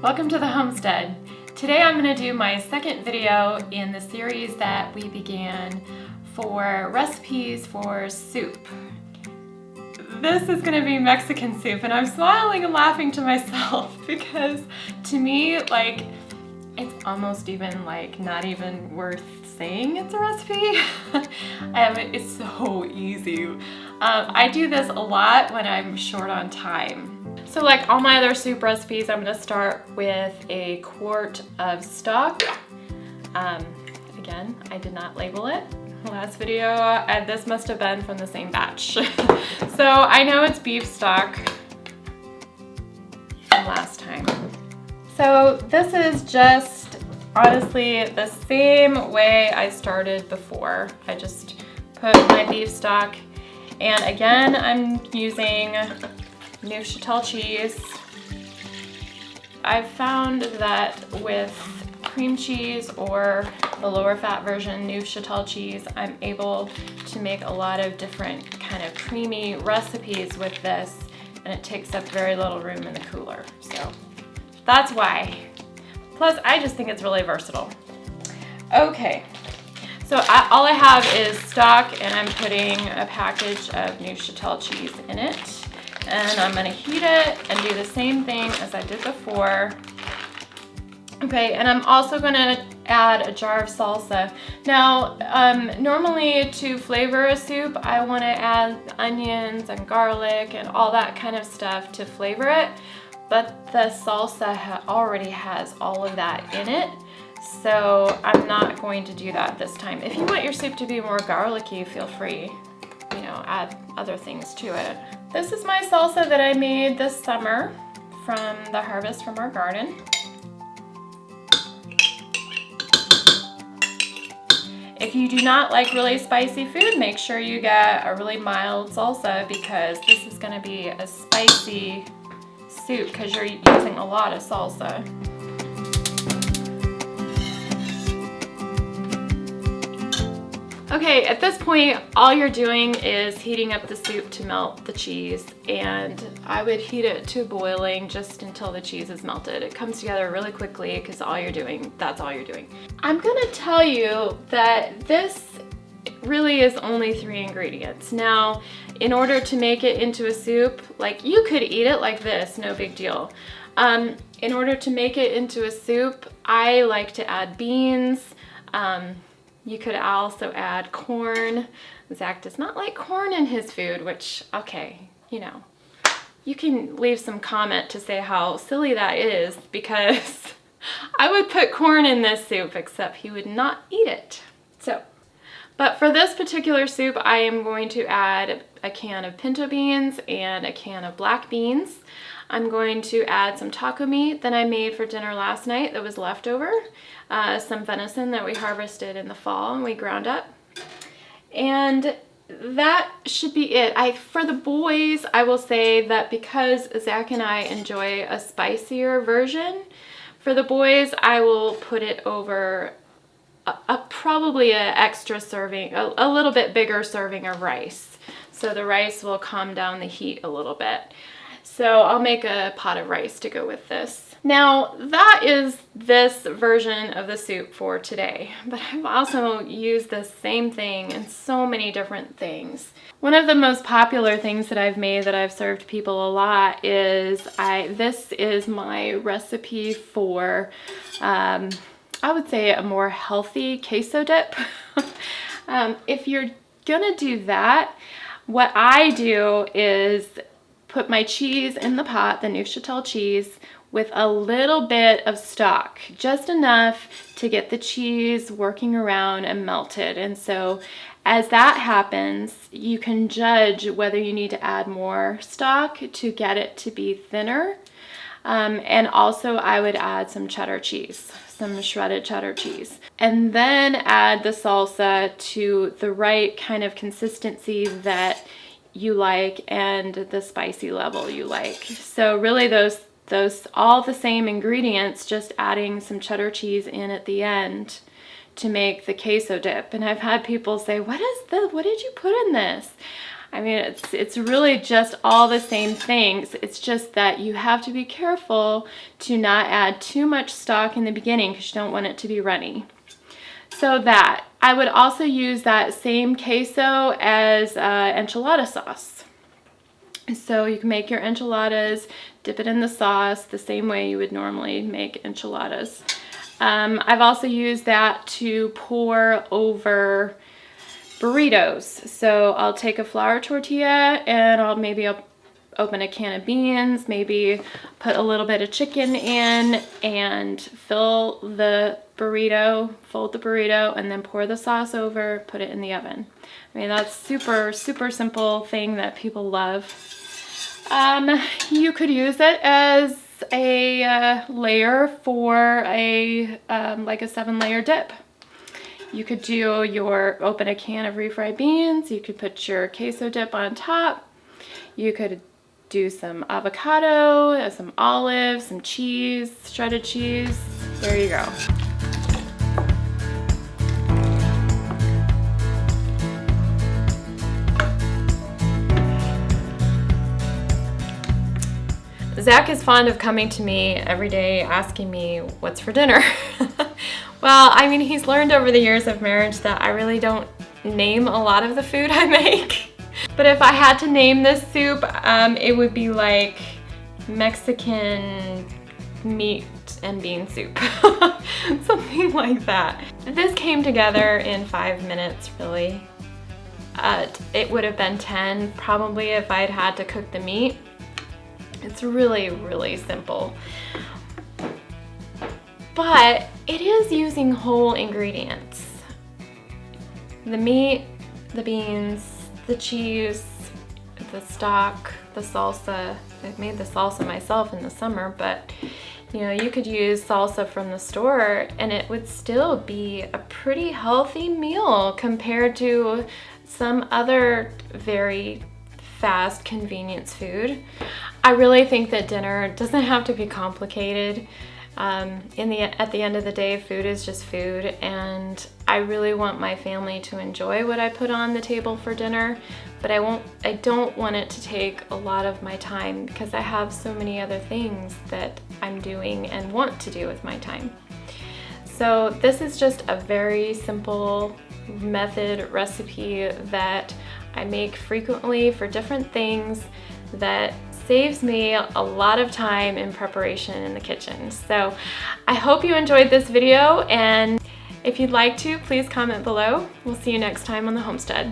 Welcome to the Homestead. Today I'm going to do my second video in the series that we began for recipes for soup. This is going to be Mexican soup, and I'm smiling and laughing to myself because to me, like, it's almost even like not even worth saying it's a recipe. It's so easy. I do this a lot when I'm short on time. So like all my other soup recipes, I'm going to start with a quart of stock. Again, I did not label it. Last video, this must have been from the same batch. So I know it's beef stock from last time. So this is just honestly the same way I started before. I just put my beef stock, and again, I'm using Neuchatel cheese. I've found that with cream cheese or the lower fat version Neuchatel cheese, I'm able to make a lot of different kind of creamy recipes with this, and it takes up very little room in the cooler. So that's why. Plus, I just think it's really versatile. Okay, so all I have is stock, and I'm putting a package of Neuchatel cheese in it. And I'm gonna heat it and do the same thing as I did before. Okay, and I'm also gonna add a jar of salsa. Now, normally to flavor a soup, I wanna add onions and garlic and all that kind of stuff to flavor it, but the salsa already has all of that in it, so I'm not going to do that this time. If you want your soup to be more garlicky, feel free, you know, add other things to it. This is my salsa that I made this summer from the harvest from our garden. If you do not like really spicy food, make sure you get a really mild salsa, because this is going to be a spicy soup because you're using a lot of salsa. Okay, at this point, all you're doing is heating up the soup to melt the cheese, and I would heat it to boiling just until the cheese is melted. It comes together really quickly because that's all you're doing. I'm gonna tell you that this really is only 3 ingredients. Now, in order to make it into a soup, like, you could eat it like this, no big deal. In order to make it into a soup, I like to add beans. You could also add corn. Zach does not like corn in his food, which, okay, you know, you can leave some comment to say how silly that is, because I would put corn in this soup, except he would not eat it. So, but for this particular soup, I am going to add a can of pinto beans and a can of black beans. I'm going to add some taco meat that I made for dinner last night that was leftover, some venison that we harvested in the fall and we ground up. And that should be it. For the boys, I will say that because Zach and I enjoy a spicier version, for the boys, I will put it over probably an extra serving, a little bit bigger serving of rice. So the rice will calm down the heat a little bit. So I'll make a pot of rice to go with this. Now, that is this version of the soup for today, but I've also used the same thing in so many different things. One of the most popular things that I've made that I've served people a lot is, this is my recipe for, I would say, a more healthy queso dip. If you're gonna do that, what I do is put my cheese in the pot, the Neuchatel cheese, with a little bit of stock, just enough to get the cheese working around and melted. And so as that happens, you can judge whether you need to add more stock to get it to be thinner. And also I would add some cheddar cheese, some shredded cheddar cheese, and then add the salsa to the right kind of consistency that you like and the spicy level you like. So really those all the same ingredients, just adding some cheddar cheese in at the end to make the queso dip. And I've had people say, what did you put in this? I mean, it's really just all the same things. It's just that you have to be careful to not add too much stock in the beginning because you don't want it to be runny. So that, I would also use that same queso as enchilada sauce. So you can make your enchiladas, dip it in the sauce the same way you would normally make enchiladas. I've also used that to pour over burritos. So I'll take a flour tortilla and I'll open a can of beans, maybe put a little bit of chicken in and fill the burrito, fold the burrito, and then pour the sauce over, put it in the oven. I mean, that's super, super simple thing that people love. You could use it as a layer for a like a 7-layer dip. You could open a can of refried beans. You could put your queso dip on top. You could do some avocado, some olives, some cheese, shredded cheese. There you go. Zach is fond of coming to me every day asking me what's for dinner. Well, I mean, he's learned over the years of marriage that I really don't name a lot of the food I make. But if I had to name this soup, it would be like Mexican meat and bean soup. Something like that. This came together in 5 minutes, really. It would have been 10 probably if I'd had to cook the meat. It's really, really simple. But it is using whole ingredients. The meat, the beans, the cheese, the stock, the salsa. I made the salsa myself in the summer, but you know, you could use salsa from the store and it would still be a pretty healthy meal compared to some other very fast convenience food. I really think that dinner doesn't have to be complicated. At the end of the day, food is just food, and I really want my family to enjoy what I put on the table for dinner, but I don't want it to take a lot of my time because I have so many other things that I'm doing and want to do with my time. So this is just a very simple method recipe that I make frequently for different things that saves me a lot of time in preparation in the kitchen. So I hope you enjoyed this video, and if you'd like to, please comment below. We'll see you next time on the Homestead.